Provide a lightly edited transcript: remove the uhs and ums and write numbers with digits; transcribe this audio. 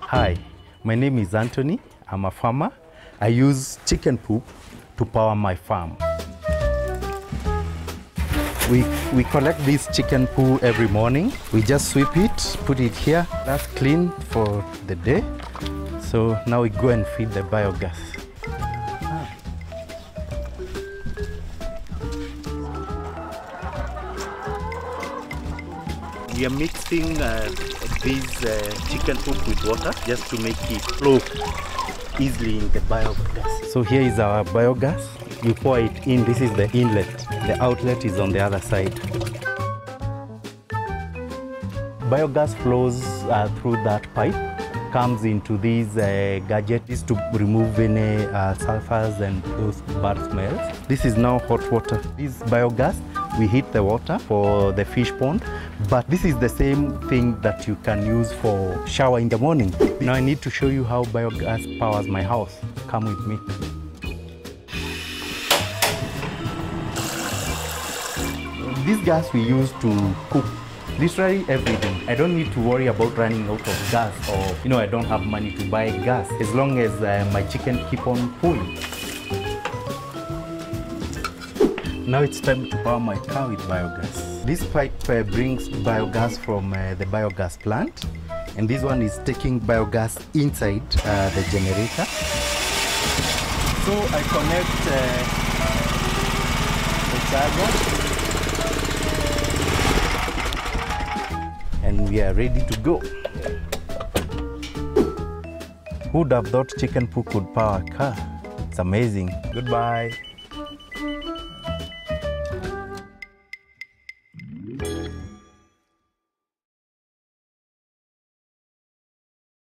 Hi, my name is Anthony. I'm a farmer. I use chicken poop to power my farm. We collect this chicken poo every morning. We just sweep it, put it here. That's clean for the day. So now we go and feed the biogas. We are mixing this chicken poop with water just to make it flow easily in the biogas. So here is our biogas. You pour it in. This is the inlet. The outlet is on the other side. Biogas flows through that pipe, comes into these gadgets to remove any sulfurs and those bad smells. This is now hot water. This biogas, we heat the water for the fish pond, but this is the same thing that you can use for shower in the morning. Now I need to show you how biogas powers my house. Come with me. This gas we use to cook literally everything. I don't need to worry about running out of gas, or I don't have money to buy gas, as long as my chicken keep on pooing. Now it's time to power my car with biogas. This pipe brings biogas from the biogas plant, and this one is taking biogas inside the generator. So I connect the charger, and we are ready to go. Who'd have thought chicken poo could power a car? It's amazing. Goodbye.